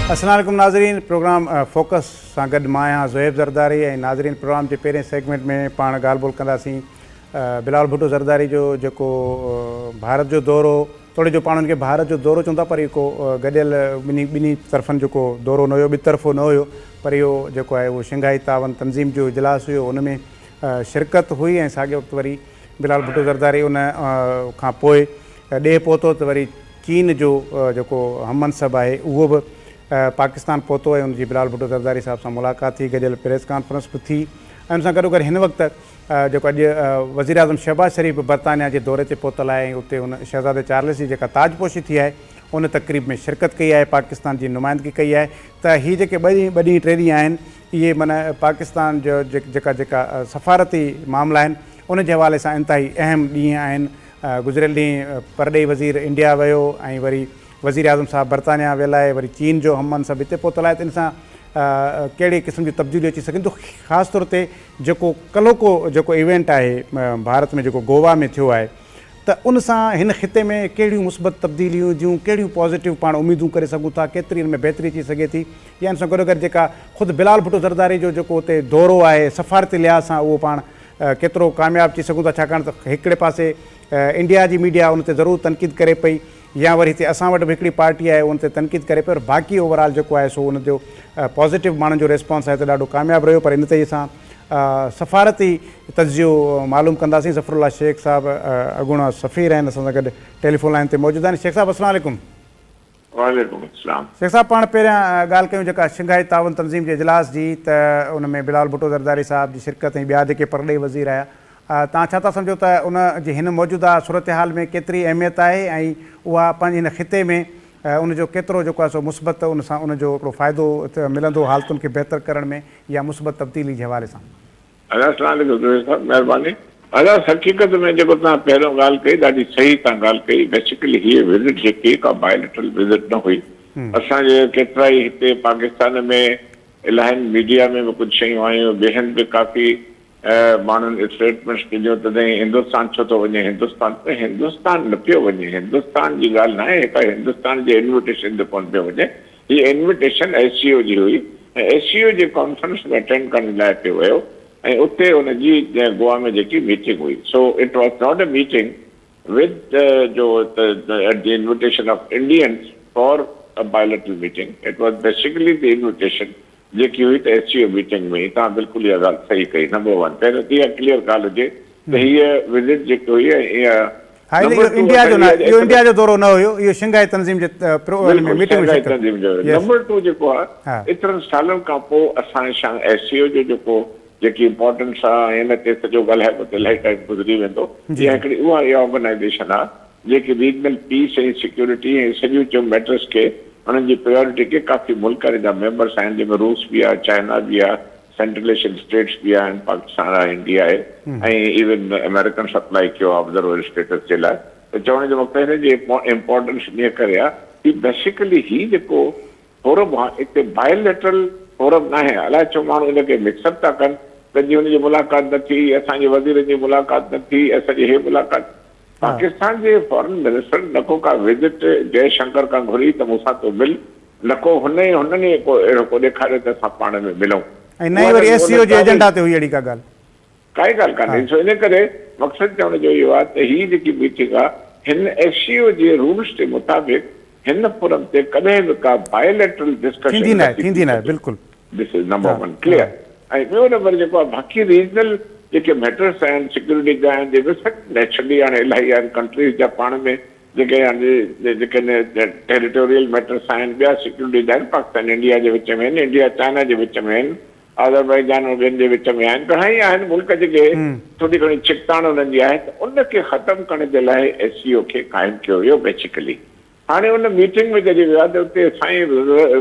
अस्सलाम वालेकुम नाज़रीन, प्रोग्राम फोकस सां गॾु मां आहियां ज़ुहैब ज़रदारी ऐं नाज़रीन प्रोग्राम जे पहिरें सेगमेंट में पाण ॻाल्हि ॿोल कंदासीं बिलावल भुट्टो ज़रदारी जो जेको भारत जो दौरो, थोरे जो पाण हुनखे भारत जो दौरो चवंदा, पर इहो गॾियल ॿिन्ही तरफ़नि जेको दौरो न हुयो, ॿितरफ़ो न हुयो, पर इहो जेको आहे उहो शंघाई तावन तंज़ीम जो इजलास हुयो, उन में शिरकत हुई ऐं साॻिए वक़्तु वरी बिलावल भुट्टो ज़रदारी उन खां पोइ ॾे पहुतो त वरी चीन जो जेको हममनसब आहे उहो बि पाकिस्तान पहुतो ऐं उनजी बिलावल भुट्टो ज़रदारी साहिब सां मुलाक़ात थी, गॾियल प्रेस कॉन्फ्रेंस बि थी ऐं उन सां गॾोगॾु हिन वक़्तु जेको अॼु वज़ीर आज़म शहबाज़ शरीफ़ बर्तानिया जे दौरे ते पहुतल आहे ऐं उते उन शहज़ादे चार्ल्स जी जेका ताजपोशी थी आहे उन तक़रीब में शिरकत कई आहे, पाकिस्तान जी नुमाइंदगी कई आहे। त हीअ जेके ॿ ॾींहं 3 ॾींहं आहिनि, इहे माना पाकिस्तान जो जेका सफ़ारती मामला आहिनि उन जे हवाले सां इंतिहाई अहम ॾींहं आहिनि। गुज़िरियल ॾींहुं परॾेही वज़ीर इंडिया वियो ऐं वरी वज़ीर आज़म साहिबु बर्तानिया वियल आहे, वरी चीन जो हममनसब हिते पहुतल आहे। त इन सां कहिड़ी क़िस्म जी तब्दीली अची सघनि थो, ख़ासि तौर ते जेको कलोको जेको इवेंट आहे भारत में जेको गोवा में थियो आहे, त उन सां हिन ख़िते में कहिड़ियूं मुस्बत तब्दीलियूं जूं कहिड़ियूं पॉज़िटिव पाण उमेदूं करे सघूं था, केतिरी हिन में बहितरी अची सघे थी, या इन सां गॾोगॾु जेका ख़ुदि बिलावल भुट्टो ज़रदारी जो जेको उते दौरो आहे सफ़ारती लिहाज़ सां उहो पाण केतिरो कामयाबु थी सघूं था, छाकाणि त हिकिड़े पासे इंडिया जी मीडिया उन ते ज़रूरु तनक़ीद करे पई, या वरी हिते असां वटि बि हिकिड़ी पार्टी आहे उन ते तनक़ीद करे पई, पर बाक़ी ओवरऑल जेको आहे सो उन जो पॉज़िटिव माण्हुनि जो रिस्पॉन्स आहे त ॾाढो कामयाबु रहियो। पर इन ते असां सफ़ारती तजियो मालूम कंदासीं। ज़फ़रुल्लाह शेख साहिबु अॻूणा सफ़ीर आहिनि, असां सां गॾु टेलीफोन लाइन ते मौजूदु आहिनि। शेख साहिबु अस्सलाम वालेकुम। वालेकुम अस्सलाम। शेख साहिबु, पाण पहिरियां ॻाल्हि कयूं जेका शंघाई तावन तंज़ीम जे इजलास जी, त उन में बिलावल भुट्टो ज़रदारी साहिब जी शिरकत ऐं ॿिया जेके परॾेही वज़ीर आया, तव्हां छा था सम्झो त उन जी हिन मौजूदा सूरत हाल में केतिरी अहमियत आहे ऐं उहा पंहिंजे हिन ख़िते में उनजो केतिरो जेको आहे सो मुस्बत उन सां उनजो हिकिड़ो फ़ाइदो मिलंदो हालतुनि खे बहितर करण में या मुस्बत तब्दीली जे हवाले सां? महिरबानी। हक़ीक़त में जेको तव्हां पहिरियों ॻाल्हि कई ॾाढी सही तव्हां ॻाल्हि कई। बेसिकली हीअ विज़िट जेकी का बायोलेटरल विज़िट न हुई। असांजे केतिरा ई हिते पाकिस्तान में इलाही मीडिया में बि कुझु शयूं आयूं, ॿियनि बि काफ़ी माण्हुनि स्टेटमेंट्स ॾिनियूं, तॾहिं हिंदुस्तान छो थो वञे, हिंदुस्तान न पियो वञे, हिंदुस्तान जी ॻाल्हि न आहे, हिकु हिंदुस्तान जे इन्विटेशन ते कोन पियो वञे। हीअ इन्विटेशन SCO जी हुई ऐं SCO जे कॉन्फ्रेंस में अटेंड करण लाइ पियो वियो ऐं उते हुनजी गोवा में जेकी मीटिंग हुई, so it was not a meeting with the invitation of Indians for a bilateral meeting, it was basically the invitation जेकी हुई त SCO मीटिंग में। तव्हां बिल्कुलु इहा ॻाल्हि सही कई। नंबर 1 पहिरियों त इहा क्लियर ॻाल्हि हुजे त हीअ विज़िट जेकी हुई इंडिया जो दौरो न हुयो, इहो शंघाई तंज़ीम जे मीटिंग में। नंबर 2 जेको आहे, एतिरनि सालनि खां पोइ असां SCO जो जेको जेकी इम्पोर्टेंस आहे हिन ते सॼो ॻाल्हाइबो त इलाही टाइम गुज़री वेंदो। इहा हिकिड़ी उहा इहा ऑर्गेनाइज़ेशन आहे जेकी रीजनल पीस ऐं सिक्योरिटी ऐं सॼियूं जो मैटर्स खे उन्हनि जी प्रायोरिटी के काफ़ी मुल्क जा मेंबर्स आहिनि, जंहिंमें रूस बि आहे, चाइना बि आहे, सेंट्रल एशियन स्टेट्स बि आहिनि, पाकिस्तान आहे, इंडिया आहे ऐं इवन अमेरिकन सप्लाई कयो ऑब्जर्वर स्टेटस जे लाइ। त चवण जो मतिलबु हिन जी इम्पोर्टेंस इन करे आहे कि बेसिकली ही जेको फोरम आहे हिते बायोलेटरल फोरम न आहे। अलाए छो माण्हू हिनखे मिक्सअप था कनि, पंहिंजी हुनजी मुलाक़ात न थी, असांजे वज़ीर जी मुलाक़ात न थी, असांजी हे मुलाक़ात। पाकिस्तान जे फॉरेन मिनिस्टर न को का विज़िट जयशंकर खां घुरी त मूंसां तो मिल, न को हुननि को अहिड़ो को ॾेखारे त असां पाण में मिलूं। SCO जे एजेंडा ते हुई अहिड़ी का ॻाल्हि? काई ॻाल्हि कान्हे। सो इन करे मक़सदु चवण जो इहो आहे त हीअ जेकी मीटिंग आहे हिन SCO जे रूल्स जे मुताबिक़ हिन फोरम ते कॾहिं बि का बायोलेटरल डिस्कशन थींदी न आहे। बिल्कुलु, दिस इज़ नंबर 1 क्लियर। ऐं ॿियो नंबर जेको आहे बाक़ी रीजनल जेके मैटर्स आहिनि सिक्योरिटी जा आहिनि, जेके नेचुरली हाणे इलाही आहिनि कंट्रीज़ जा पाण में जेके टेरिटोरियल मैटर्स आहिनि, ॿिया सिक्योरिटी जा आहिनि, पाकिस्तान इंडिया जे विच में आहिनि, इंडिया चाइना जे विच में आहिनि, अज़रबैजान ॿियनि जे विच में आहिनि, घणेई आहिनि मुल्क जेके थोरी घणी छिकताण हुननि जी आहे। त उनखे ख़तमु करण जे लाइ SCO खे क़ाइमु कयो वियो बेसिकली। हाणे उन मीटिंग में जॾहिं वियो आहे त उते साईं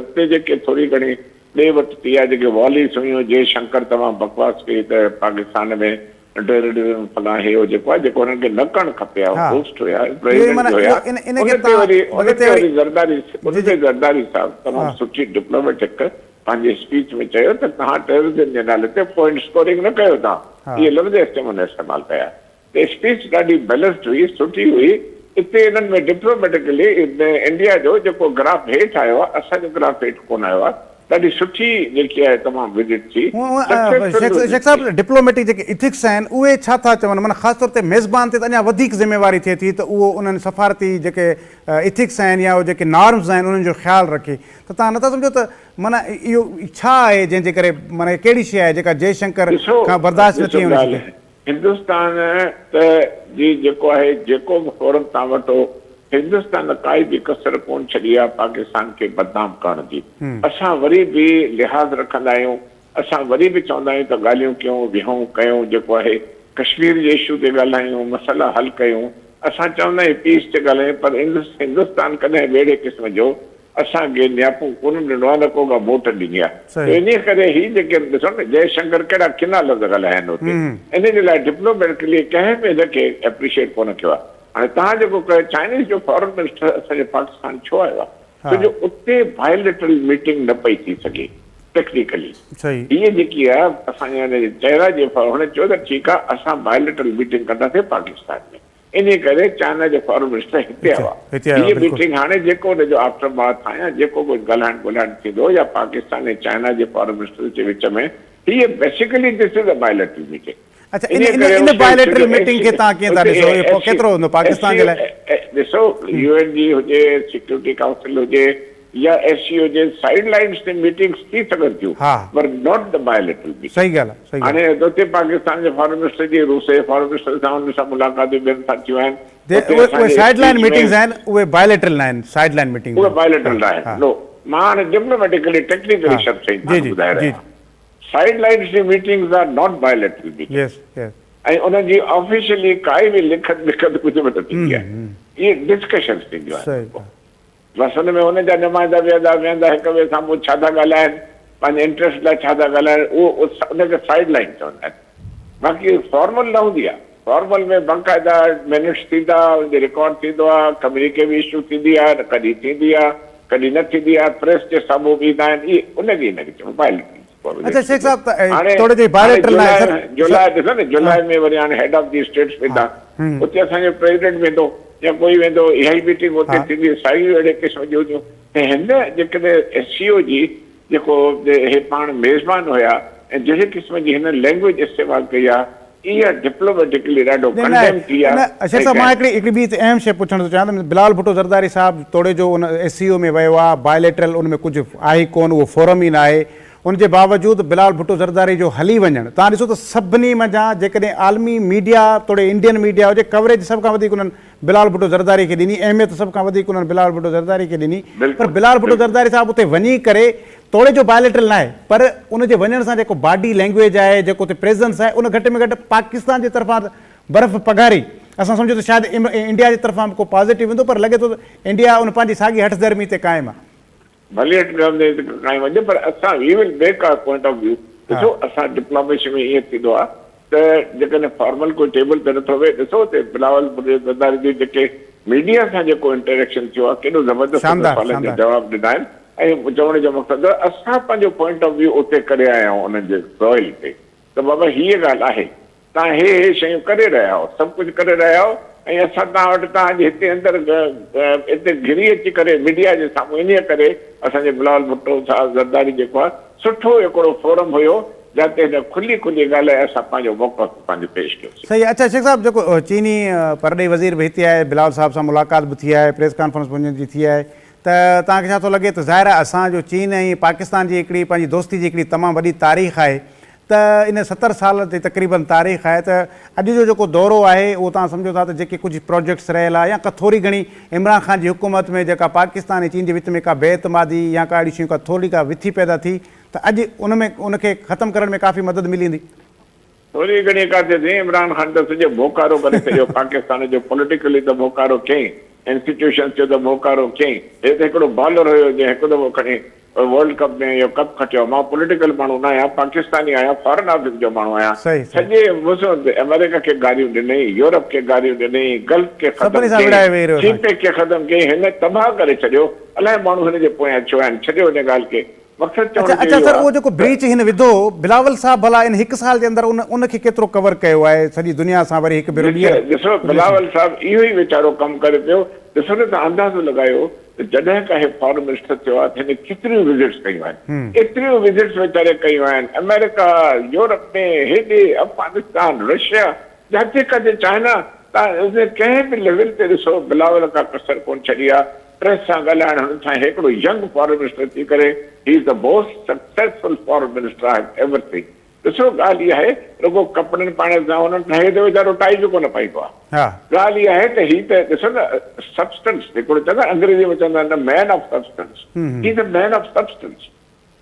उते जेके थोरी घणी ॾे वठि थी आहे, जेके वॉलीस हुयूं, जयशंकर तमामु बकवास कई त पाकिस्तान में टेररिज्म फलां हे हो जेको आहे जेको हुननि खे न करणु खपे आहे, होस्ट हुया, प्रेसिडेंट हुया, ज़रदारी साहिबु तमामु सुठी डिप्लोमेटिक पंहिंजे स्पीच में चयो त तव्हां टेररिज्म जे नाले ते पॉइंट स्कोरिंग न कयो, तव्हां इहे लफ़्ज़ इस्तेमालु कया। त स्पीच ॾाढी बैलेंस्ड हुई, सुठी हुई इते इन्हनि में डिप्लोमेटिकली इंडिया जो जेको ग्राफ हेठि आयो आहे, असांजो ग्राफ हेठि कोन आयो आहे। ॾाढी सुठी जेकी आहे तमामु विज़िट थी। शेख साहब, डिप्लोमेटिक जेके इथिक्स आहिनि उहे छा था चवनि? माना ख़ासि तौर ते मेज़बान ते त अञा वधीक ज़िम्मेवारी थिए थी त उहो उन्हनि सफ़ारती जेके इथिक्स आहिनि या उहे जेके नॉर्म्स आहिनि उन्हनि जो ख़्यालु रखे। त तव्हां नथा सम्झो त माना इहो छा आहे जंहिंजे करे माना कहिड़ी शइ आहे जेका जयशंकर खां बर्दाश्त न थी वञे सघे? हिंदुस्तान त जी जेको आहे जेको बि फोरम तव्हां वठो, हिंदुस्तान काई बि कसर कोन छॾी आहे पाकिस्तान खे बदनाम करण जी। असां वरी बि लिहाज़ रखंदा आहियूं, असां वरी बि चवंदा आहियूं त ॻाल्हियूं कयूं, विहूं कयूं, जेको आहे कश्मीर जे इशू ते ॻाल्हायूं, मसइला हल कयूं। असां चवंदा आहियूं पीस ते ॻाल्हायूं, पर हिंदुस्तान कॾहिं अहिड़े क़िस्म जो असांखे नियापो कोन ॾिनो आहे, न को का वोट ॾिनी आहे। इन करे ही जेके ॾिसो न जयशंकर कहिड़ा किना लफ़्ज़ ॻाल्हाइनि हुते, इन जे लाइ डिप्लोमेटिकली कंहिं बि हिनखे एप्रिशिएट कोन कयो आहे। हाणे तव्हां जेको कयो चाइनीज़ जो फॉरेन मिनिस्टर असांजे पाकिस्तान छो आयो आहे? छो जो उते बायोलेटरल मीटिंग न पई थी सघे टेक्निकली। हीअ जेकी आहे असांजे चेहरा जे हुन चयो त ठीकु आहे असां बायोलेटरल मीटिंग कंदासीं पाकिस्तान में, इन करे चाइना जो फॉरेन मिनिस्टर हिते आयो आहे। हीअ मीटिंग हाणे जेको हुनजो आफ्टर बाथ आहे या जेको कुझु ॻाल्हाइण ॿोलाइण थींदो या पाकिस्तान ऐं चाइना जे फॉरेन मिनिस्टर जे विच में, हीअ basically this is a bilateral meeting. अच्छा, इन बायोलेटरल मीटिंग खे तव्हां कीअं था ॾिसो? केतिरो हूंदो पाकिस्तान जे लाइ? ॾिसो, यूएन जी हुजे, सिक्योरिटी काउंसिल हुजे या एससीओ हुजे, साइड लाइन्स ते मीटिंग्स थी सघनि थियूं, पर नॉट द बायोलेटरल मीटिंग। सही ॻाल्हि आहे। हाणे हुते पाकिस्तान जे फॉरेन मिनिस्टर जी रूस जे फॉरेन मिनिस्टर सां हुन सां मुलाक़ातूं ॿियनि सां थियूं आहिनि। उहे साइड लाइन मीटिंग्स आहिनि, उहे बायोलेटरल आहिनि। साइड लाइन मीटिंग उहे बायोलेटरल आहिनि। लो, मां हाणे डिप्लोमेटिकली टेक्निकली शब्द सही ॿुधाए रहियो आहियां। साइड लाइन्स जी meetings are not bilateral meeting. ऐं उन्हनि जी ऑफिशियली काई बि लिखत विखत कुझु बि न थींदी आहे, इहे डिस्कशन्स थींदियूं आहिनि। बसि हुन में हुनजा नुमाइंदा वेहंदा हिक ॿिए साम्हूं छा था ॻाल्हाइनि, पंहिंजे इंट्रस्ट लाइ छा था ॻाल्हाइनि, उहो उनखे साइड लाइन चवंदा आहिनि। बाक़ी फॉर्मल न हूंदी आहे। फॉर्मल में बाक़ाइदा मिनट्स थींदा, उनजो रिकॉर्ड थींदो आहे, कम्युनिके बि इशू थींदी आहे, कॾहिं थींदी आहे कॾहिं न थींदी आहे, प्रेस जे साम्हूं बि ईंदा आहिनि, इहे उनखे हिनखे चवणो बायोलेटरल। अच्छा शेख साहब, थोड़े जे बायोलेटरल जुलाई ॾिसो न, जुलाई में वरी हाणे हेड ऑफ दी स्टेट्स वेंदा, उते असांजो प्रेसिडेंट वेंदो या कोई वेंदो, इहा ई मीटिंग उते थींदी, साईं अहिड़े क़िस्म जूं हूंदियूं। ऐं हिन जेकॾहिं एससीओ जी जेको हे पाण मेज़बान हुया ऐं जहिड़े क़िस्म जी हिन लैंग्वेज इस्तेमालु कई आहे, इहा डिप्लोमेटिकली ॾाढो कंडेम थी आहे। शेख साहब, मां हिकिड़ी ॿी अहम शइ पुछणु थो चाहियां त बिलावल भुट्टो ज़रदारी साहिबु तोड़े जो उन एससीओ में वियो आहे, बायोलेटरल उन में कुझु आहे कोन, उहो फोरम ई न आहे। उनजे बावजूदि बिलावल भुट्टो ज़रदारी जो हली वञणु, तव्हां ॾिसो त सभिनी मंझां जेकॾहिं आलमी मीडिया तोड़े इंडियन मीडिया हुजे, कवरेज सभ खां वधीक उन्हनि बिलावल भुट्टो ज़रदारी खे ॾिनी, अहमियत सभ खां वधीक उन्हनि बिलावल भुट्टो ज़रदारी खे ॾिनी। पर बिलावल भुट्टो ज़रदारी साहिबु उते वञी करे तोड़े जो बायोलेटरल न आहे, पर उनजे वञण सां जेको बॉडी लैंग्वेज आहे, जेको उते प्रेज़ेंस आहे, उन घटि में घटि पाकिस्तान जे तरफ़ां बर्फ़ पघारी। असां सम्झो त शायदि इंडिया जे तरफ़ां को पॉज़िटिव ईंदो, पर लॻे थो त इंडिया उन पंहिंजी साॻी हठ धर्मी ते क़ाइमु आहे। भले काई वञे, पर असां वी will make our point of view. ॾिसो, असां डिप्लोमेसी में ईअं थींदो आहे त जेकॾहिं फॉर्मल कोई टेबल ते नथो वेहे, ॾिसो त बिलावल भुट्टो ज़रदारी जी जेके मीडिया सां जेको इंटरेक्शन थियो आहे, केॾो ज़बरदस्त सवालनि जा जवाब ॾिना आहिनि। ऐं चवण जो मक़सदु असां पंहिंजो पॉइंट ऑफ व्यू उते करे आया आहियूं उन्हनि जे रॉयल ते, त बाबा हीअ ॻाल्हि आहे, तव्हां हे शयूं करे रहिया आहियो, सभु कुझु करे रहिया आहियो, ऐं असां तव्हां वटि तव्हांजे हिते अंदरि हिते घिरी अची करे मीडिया जे साम्हूं इन करे असांजे बिलावल भुट्टो ज़रदारी जेको आहे सुठो हिकिड़ो फोरम हुयो, जिते हिन खुली ॻाल्हाए असां पंहिंजो मौक़फ़ पंहिंजो पेश कयोसीं। सही। अच्छा शेख साहब, जेको चीनी परॾेही वज़ीर बि हिते आहे, बिलावल साहिब सां मुलाक़ात बि थी आहे, प्रेस कॉन्फ्रेंस हुननि जी थी आहे, त तव्हांखे छा थो लॻे त ज़ाहिर आहे असांजो चीन ऐं पाकिस्तान जी हिकिड़ी पंहिंजी दोस्ती जी हिकिड़ी तमामु वॾी तारीख़ आहे, त इन 70 साल ते तक़रीबन तारीख़ आहे, त अॼु जो जेको दौरो आहे उहो तव्हां सम्झो था त जेके कुझु प्रोजेक्ट्स रहियल आहे या का थोरी घणी इमरान ख़ान जी हुकूमत में जेका पाकिस्तान ऐं चीन जे विच में का बेइतमादी या का अहिड़ी शयूं का थोरी का विथी पैदा थी, त अॼु उनखे ख़तमु करण में काफ़ी मदद मिली वेंदी। थोरी घणी काथे थी, इमरान ख़ान त सॼो मोकारो करे छॾियो पाकिस्तान जो, पॉलिटिकली त मोकारो कयईं, इंस्टीट्यूशन जो त मोकारो कयईं। हे त हिकिड़ो बॉलर हुयो जंहिं हिकु दफ़ो खणी वर्ल्ड कप में इहो कप खटियो। मां पॉलिटिकल माण्हू न आहियां, पाकिस्तानी आहियां, फॉरेन ऑफिस जो माण्हू आहियां। सॼे अमेरिका खे गारियूं ॾिनई, यूरोप खे गारियूं ॾिनई, गल्फ खे ख़तमु कयईं, खे ख़तमु कयईं, हिन तबाह करे छॾियो। अलाए माण्हू हिन जे पोयां छो आहिनि, छॾियो हिन ॻाल्हि खे। मक़सदु अच्छा अच्छा सर उहो जेको ब्रीच हिन विधो बिलावल साहब भला इन 1 साल जे अंदरि उनखे केतिरो कवर कयो आहे सॼी दुनिया सां वरी हिकु भेरो ॾिसो बिलावल साहब इहो ई वीचारो कमु करे पियो ॾिसो न तव्हां अंदाज़ो लॻायो त जॾहिं खां हे फॉरेन मिनिस्टर थियो आहे हिन केतिरियूं विज़िट्स कयूं आहिनि एतिरियूं विज़िट्स वीचारे कयूं आहिनि अमेरिका यूरोप में हेॾे अफगानिस्तान रशिया जिते किथे चाइना तव्हां कंहिं बि लेवल ते ॾिसो बिलावल का कसर कोन छॾी आहे प्रेस सां ॻाल्हाइण हुन सां हिकिड़ो यंग फॉरेन मिनिस्टर थी करे he is the most successful foreign minister I have ever seen ॾिसो ॻाल्हि इहा आहे रुॻो कपिड़नि पाइण सां हुननि हे त वीचारो टाई बि कोन पाईंदो आहे ॻाल्हि इहा आहे त ही त ॾिसो न सब्सटेंस हिकिड़ो चवंदा अंग्रेजी में चवंदा आहिनि man of substance he is a man of substance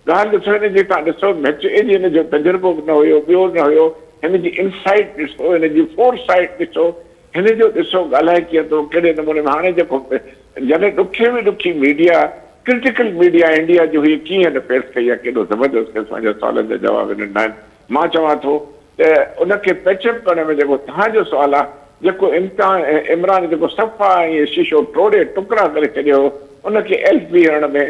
ॻाल्हि ॾिसो हिनजी तव्हां ॾिसो मैच्योरिटी हिनजो तजुर्बो न हुयो ॿियो न हुयो हिनजी इनसाइट ॾिसो हिनजी फोरसाइट ॾिसो हिनजो ॾिसो ॻाल्हाए कीअं थो कहिड़े नमूने में हाणे जेको जॾहिं ॾुखे में ॾुखी मीडिया क्रिटिकल मीडिया इंडिया जो हीअ कीअं फेस कई आहे केॾो ज़बरदस्त असांजा सुवालनि जा जवाब ॾिना आहिनि मां चवां थो त उनखे पैचअप करण में जेको तव्हांजो सुवालु आहे जेको इमरान जेको सफ़ा ऐं शीशो टोड़े टुकड़ा करे छॾियो उनखे एल्फ बी हणण में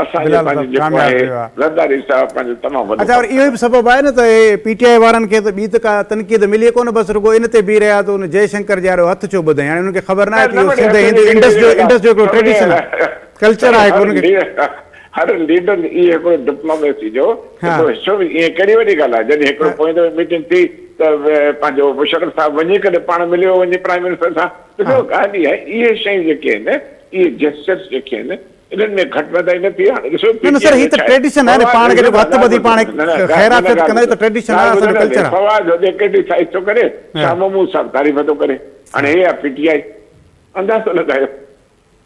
असांजे पंहिंजो जेको आहे ज़रदारी साहब पंहिंजो तमामु वॾो अच्छा और इहो बि सबबु आहे न त हे पीटीआई वारनि खे त ॿी त का तनक़ीद मिले कोन बसि रुॻो इन ते बीह रहिया त उन जयशंकर जहिड़ो हथु छो ॿुधाई हाणे उनखे ख़बर न आहे कि इंडस जो हिकिड़ो ट्रेडिशन आहे कल्चर आहे हर लीडर इहो हिकिड़ो डिप्लोमेसी जो हिसो बि ईअं कहिड़ी वॾी ॻाल्हि आहे जॾहिं हिकिड़ो पोइ मीटिंग थी त पंहिंजो मुशर्रफ साहब वञी करे पाण मिलियो वञी प्राइम मिनिस्टर सां ॾिसो ॻाल्हि इहा आहे इहे शयूं जेके आहिनि इहे जेस्चर्स जेके आहिनि इन्हनि में घटि वधाई न थी हाणे ॾिसो सर ही त ट्रेडिशन आहे न पाण खे हथ ॿधी पाण ख़ैरात कंदा त ट्रेडिशन आहे असांजो कल्चर आहे फवाद हुजे केॾी साइज़ थो करे शाह महमूद साहब तारीफ़ थो करे हाणे हे आहे पीटीआई अंदाज़ो लॻायो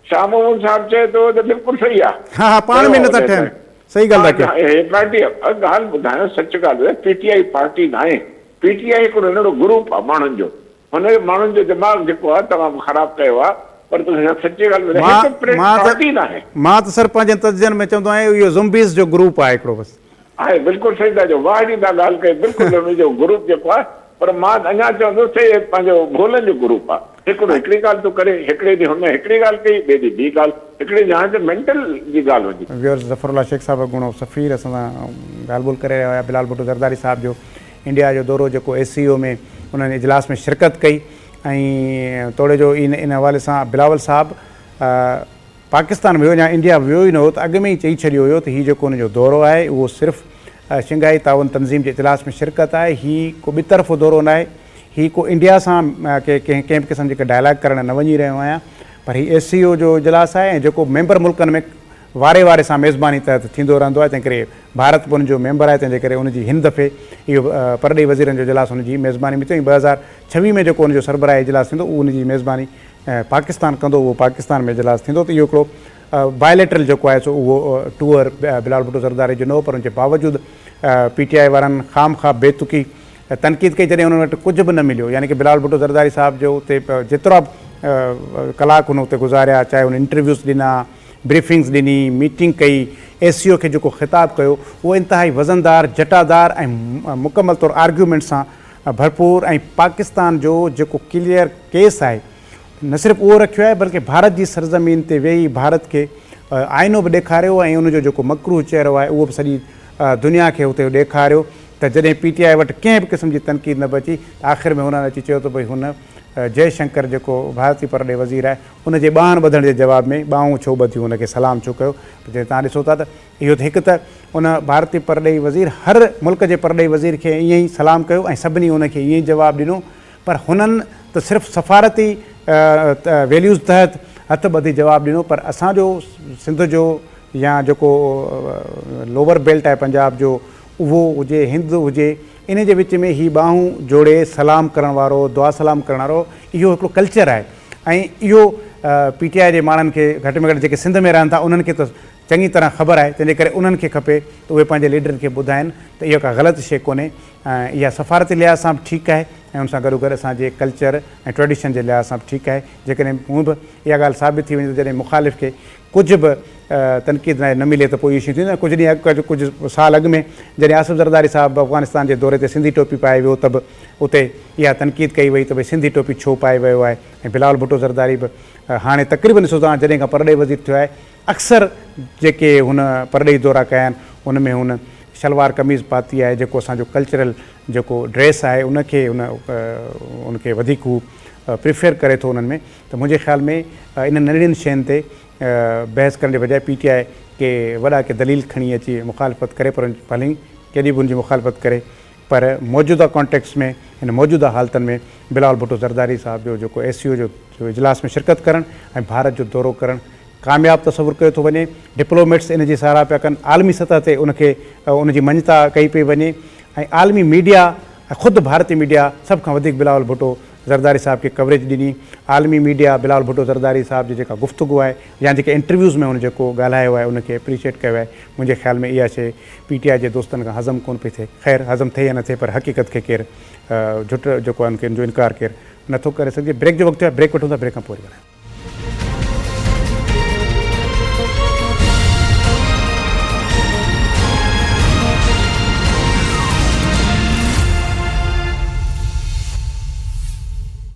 शाह महमूद साहब चए थो त बिल्कुलु सही आहे हा पाण में नथा ठहनि सही ॻाल्हि आहे हे पार्टी ॻाल्हि ॿुधायो सच ॻाल्हि आहे पीटीआई पार्टी न आहे पीटीआई हिकिड़ो अहिड़ो ग्रुप आहे माण्हुनि जो हुन माण्हुनि जो दिमाग़ जेको आहे तमामु ख़राबु कयो आहे पर सची ॻाल्हि मां त सर पंहिंजे तजनि में चवंदो आहियां इहो ज़ुम्बीज़ जो ग्रुप आहे हिकिड़ो बसि आहे बिल्कुलु सही था चओ वाह जी तव्हां ॻाल्हि कई बिल्कुलु हुनजो ग्रुप जेको आहे पर मां अञा चवंदुसि पंहिंजो भोलनि जो ग्रुप आहे हिकिड़ो हिकिड़ी ॻाल्हि थो करे हिकिड़े ॾींहुं हुन हिकिड़ी ॻाल्हि कई ॿिए ॾींहुं ॿी ॻाल्हि हिकिड़े जहां ते मेंटल जी ॻाल्हि हुजे व्यूअर्स ज़फ़रुल्लाह शेख साहब गुणो सफ़ीर असां सां ॻाल्हि ॿोल करे रहिया हुया बिलावल भुट्टो ज़रदारी साहब जो इंडिया जो दौरो जेको ACO में उन्हनि इजलास में शिरकत कई ऐं तोड़े जो इन हवाले सां बिलावल साहब पाकिस्तान वियो या इंडिया वियो ई न हो त अॻु में ई चई छॾियो हुयो त हीउ जेको हुनजो दौरो आहे उहो सिर्फ़ु शंघाई ताउन तंज़ीम जे इजलास में शिरकत आहे हीउ को ॿितरफ़ो दौरो न आहे हीउ को इंडिया सां कंहिं बि क़िस्म जे डायलॉग करणु न वञी रहियो आहियां पर हीउ ACO जो इजलास आहे ऐं जेको मेंबर मुल्कनि में वारे सां मेज़बानी तहत थींदो रहंदो आहे तंहिं करे भारत बि उनजो मेंबर आहे तंहिंजे करे उनजी हिन दफ़े इहो परॾेही वज़ीरनि जो इजलास उनजी मेज़बानी में थियो ऐं 2026 में जेको उनजो सरबराही इजलास थींदो उहो उनजी मेज़बानी पाकिस्तान कंदो उहो पाकिस्तान में इजलास थींदो त इहो हिकिड़ो बायोलेटरल जेको आहे सो उहो टूअर बिलावल भुट्टो ज़रदारी जो न हो पर उनजे बावजूदि PTI वारनि ख़ामख़ा बेतुकी तनक़ीद कई जॾहिं उन्हनि वटि कुझु बि न मिलियो यानी कि बिलावल भुट्टो ज़रदारी साहब जो उते जेतिरा कलाक हुन उते गुज़ारिया चाहे हुन इंटरव्यूज़ ॾिना ब्रीफिंग्स ॾिनी मीटिंग कई ACO खे जेको ख़िताबु कयो उहो इंतिहाई वज़नदार जटादार ऐं मुकमल तौरु आर्ग्यूमेंट सां भरपूर ऐं पाकिस्तान जो जेको क्लियर केस आहे न सिर्फ़ु उहो रखियो आहे बल्कि भारत जी सरज़मीन ते वेही भारत खे आइनो बि ॾेखारियो ऐं उनजो जेको मकरूह चहिरो आहे उहो बि सॼी दुनिया खे उते ॾेखारियो त जॾहिं PTI वटि कंहिं बि क़िस्म जी तनक़ीद न बची आख़िर में हुननि अची चयो त भई हुन जयशंकर जेको भारतीय परॾेही वज़ीर आहे उनजे ॿाहनि ॿधण जे जवाब में ॿाहूं छो ॿधियूं हुनखे सलाम छो कयो जे तव्हां ॾिसो था त इहो त हिकु त उन भारतीय परॾेही वज़ीर हर मुल्क जे परॾेही वज़ीर खे ईअं ई सलाम कयो ऐं सभिनी उनखे ईअं ई जवाबु ॾिनो पर हुननि त सिर्फ़ु सफ़ारती वैल्यूज़ तहत हथु ॿधी जवाबु ॾिनो पर असांजो सिंध जो या जेको लोवर बेल्ट आहे पंजाब जो उहो हुजे हिंद हुजे इन जे विच में ही ॿाहूं जोड़े सलाम करण वारो दुआ सलाम करण वारो इहो हिकिड़ो कल्चर आहे ऐं इहो PTI जे माण्हुनि खे घटि में घटि जेके सिंध में रहनि था उन्हनि खे त चङी तरह ख़बर आहे तंहिंजे करे उन्हनि खे खपे त उहे पंहिंजे लीडरनि खे ॿुधाइनि त इहो का ग़लति शइ कोन्हे इहा सफ़ारती लिहाज़ सां बि ठीकु आहे ऐं उन सां गॾोगॾु असांजे कल्चर ऐं ट्रेडिशन जे लिहाज़ सां बि ठीकु आहे जेकॾहिं हूअं बि इहा ॻाल्हि साबित थी वञे त जॾहिं मुख़ालिफ़ खे कुझु बि तनक़ीद न मिले त पोइ इहे शयूं थींदियूं कुझु ॾींहं कुझु साल अॻु में जॾहिं आसिफ़ ज़रदारी साहब अफ़गानिस्तान जे दौरे ते सिंधी टोपी पाए वियो त बि उते इहा तनक़ीद कई वई त भई सिंधी टोपी छो पाए वियो आहे ऐं बिलावल भुट्टो ज़रदारी बि हाणे तक़रीबन ॾिसो तव्हां जॾहिं खां परॾेही वज़ीर थियो आहे अक्सर जेके हुन परॾेही दौरा कया आहिनि उन में हुन शलवार कमीज़ पाती आहे, जेको असांजो कल्चरल जेको ड्रेस आहे उनखे उनखे वधीक हू प्रिफेर करे थो उन्हनि में। त मुंहिंजे ख़्याल में इन नंढड़ियुनि शयुनि ते बहस करण जे बजाए PTI के वॾा के दलील खणी अची मुखालफ़त करे, पर भले केॾी बि उनजी मुखालफ़त करे, पर मौजूदा कॉन्टेक्स्ट में हिन मौजूदा हालतुनि में बिलावल भुट्टो ज़रदारी साहब जो जेको SCO जो इजलास में शिरकत करणु ऐं भारत जो दौरो करणु कामयाब तसवुरु कयो थो वञे। डिप्लोमेट्स इन जी साराह पिया कनि, आलमी सतह ते उनखे उनजी मञता कई पई वञे ऐं आलमी मीडिया ख़ुदि भारतीय मीडिया सभ खां वधीक बिलावल भुट्टो ज़रदारी साहब खे कवरेज ॾिनी। आलमी मीडिया बिलावल भुट्टो ज़रदारी साहब जी जेका गुफ़्तगू आहे या जेके इंटरव्यूज़ में हुन जेको ॻाल्हायो आहे उनखे एप्रिशिएट कयो आहे। मुंहिंजे ख़्याल में इहा शइ PTI जे दोस्तनि खां हज़म कोन पई थिए। ख़ैर हज़म थिए या न थिए, पर हक़ीक़त खे केरु झुट जेको आहे उनखे जो इनकार केरु नथो करे सघे। ब्रेक जो वक़्तु आहे, ब्रेक वठूं था, ब्रेक खां पोइ ॻाल्हायूं।